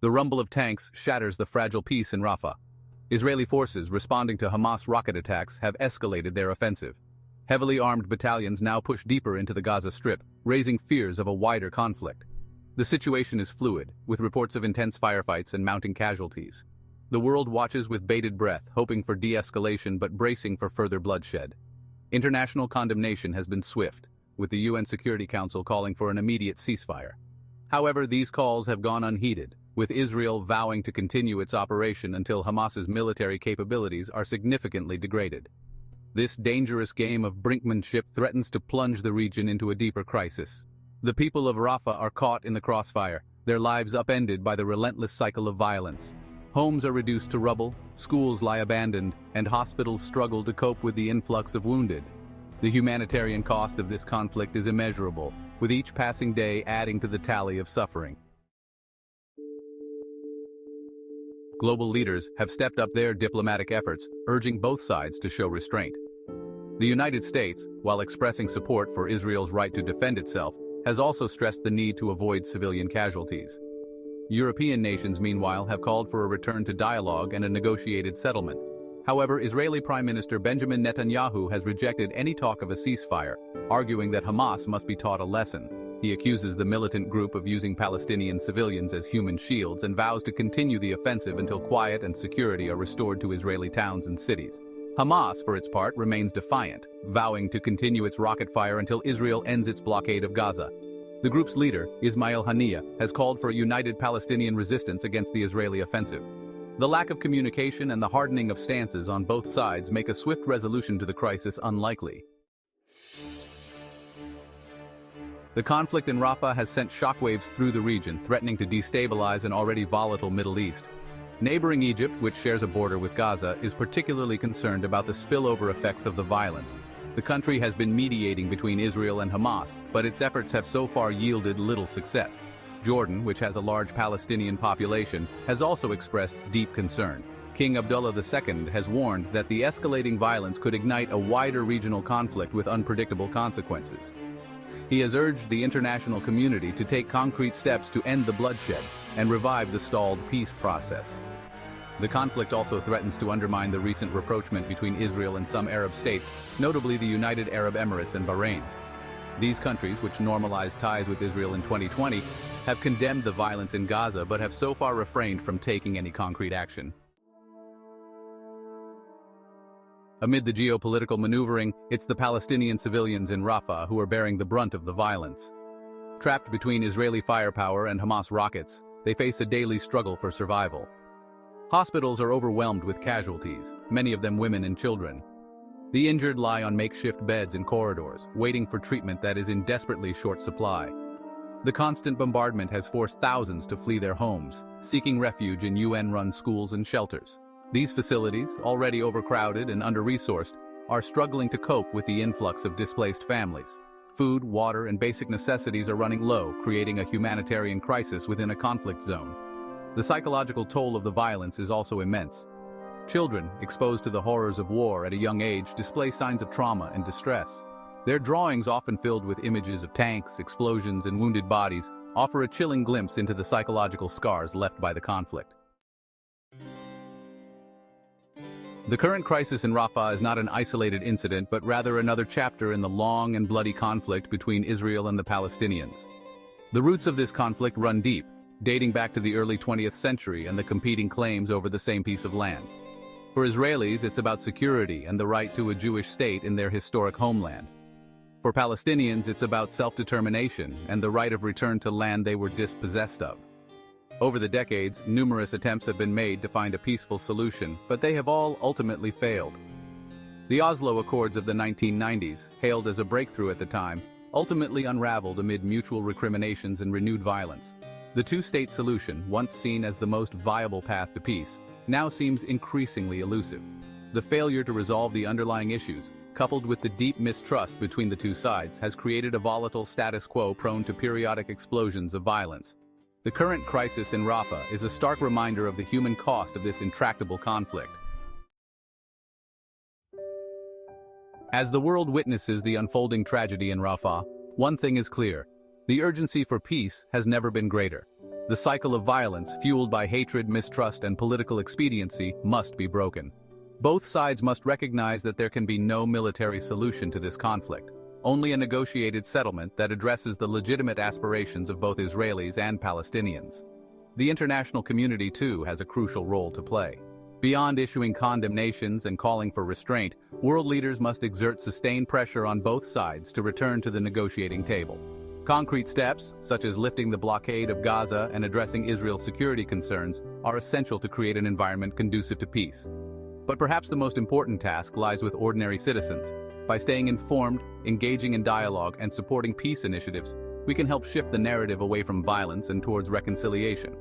The rumble of tanks shatters the fragile peace in Rafah. Israeli forces responding to Hamas rocket attacks have escalated their offensive. Heavily armed battalions now push deeper into the Gaza Strip, raising fears of a wider conflict. The situation is fluid, with reports of intense firefights and mounting casualties. The world watches with bated breath, hoping for de-escalation but bracing for further bloodshed. International condemnation has been swift, with the UN Security Council calling for an immediate ceasefire. However, these calls have gone unheeded, with Israel vowing to continue its operation until Hamas's military capabilities are significantly degraded. This dangerous game of brinkmanship threatens to plunge the region into a deeper crisis. The people of Rafah are caught in the crossfire, their lives upended by the relentless cycle of violence. Homes are reduced to rubble, schools lie abandoned, and hospitals struggle to cope with the influx of wounded. The humanitarian cost of this conflict is immeasurable, with each passing day adding to the tally of suffering. Global leaders have stepped up their diplomatic efforts, urging both sides to show restraint. The United States, while expressing support for Israel's right to defend itself, has also stressed the need to avoid civilian casualties. European nations, meanwhile, have called for a return to dialogue and a negotiated settlement. However, Israeli Prime Minister Benjamin Netanyahu has rejected any talk of a ceasefire, arguing that Hamas must be taught a lesson. He accuses the militant group of using Palestinian civilians as human shields and vows to continue the offensive until quiet and security are restored to Israeli towns and cities. Hamas, for its part, remains defiant, vowing to continue its rocket fire until Israel ends its blockade of Gaza. The group's leader, Ismail Haniyeh, has called for a united Palestinian resistance against the Israeli offensive. The lack of communication and the hardening of stances on both sides make a swift resolution to the crisis unlikely. The conflict in Rafah has sent shockwaves through the region, threatening to destabilize an already volatile Middle East. Neighboring Egypt, which shares a border with Gaza, is particularly concerned about the spillover effects of the violence. The country has been mediating between Israel and Hamas, but its efforts have so far yielded little success. Jordan, which has a large Palestinian population, has also expressed deep concern. King Abdullah II has warned that the escalating violence could ignite a wider regional conflict with unpredictable consequences. He has urged the international community to take concrete steps to end the bloodshed and revive the stalled peace process. The conflict also threatens to undermine the recent rapprochement between Israel and some Arab states, notably the United Arab Emirates and Bahrain. These countries, which normalized ties with Israel in 2020, have condemned the violence in Gaza but have so far refrained from taking any concrete action. Amid the geopolitical maneuvering, it's the Palestinian civilians in Rafah who are bearing the brunt of the violence. Trapped between Israeli firepower and Hamas rockets, they face a daily struggle for survival. Hospitals are overwhelmed with casualties, many of them women and children. The injured lie on makeshift beds in corridors, waiting for treatment that is in desperately short supply. The constant bombardment has forced thousands to flee their homes, seeking refuge in UN-run schools and shelters. These facilities, already overcrowded and under-resourced, are struggling to cope with the influx of displaced families. Food, water, and basic necessities are running low, creating a humanitarian crisis within a conflict zone. The psychological toll of the violence is also immense. Children, exposed to the horrors of war at a young age, display signs of trauma and distress. Their drawings, often filled with images of tanks, explosions, and wounded bodies, offer a chilling glimpse into the psychological scars left by the conflict. The current crisis in Rafah is not an isolated incident, but rather another chapter in the long and bloody conflict between Israel and the Palestinians. The roots of this conflict run deep, dating back to the early 20th century and the competing claims over the same piece of land. For Israelis, it's about security and the right to a Jewish state in their historic homeland. For Palestinians, it's about self-determination and the right of return to land they were dispossessed of. Over the decades, numerous attempts have been made to find a peaceful solution, but they have all ultimately failed. The Oslo Accords of the 1990s, hailed as a breakthrough at the time, ultimately unraveled amid mutual recriminations and renewed violence. The two-state solution, once seen as the most viable path to peace, now seems increasingly elusive. The failure to resolve the underlying issues, coupled with the deep mistrust between the two sides, has created a volatile status quo prone to periodic explosions of violence. The current crisis in Rafah is a stark reminder of the human cost of this intractable conflict. As the world witnesses the unfolding tragedy in Rafah, one thing is clear: the urgency for peace has never been greater. The cycle of violence, fueled by hatred, mistrust, and political expediency, must be broken. Both sides must recognize that there can be no military solution to this conflict, only a negotiated settlement that addresses the legitimate aspirations of both Israelis and Palestinians. The international community, too, has a crucial role to play. Beyond issuing condemnations and calling for restraint, world leaders must exert sustained pressure on both sides to return to the negotiating table. Concrete steps, such as lifting the blockade of Gaza and addressing Israel's security concerns, are essential to create an environment conducive to peace. But perhaps the most important task lies with ordinary citizens. By staying informed, engaging in dialogue, and supporting peace initiatives, we can help shift the narrative away from violence and towards reconciliation.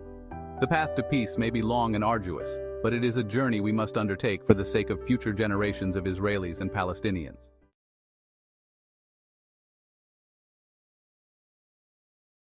The path to peace may be long and arduous, but it is a journey we must undertake for the sake of future generations of Israelis and Palestinians.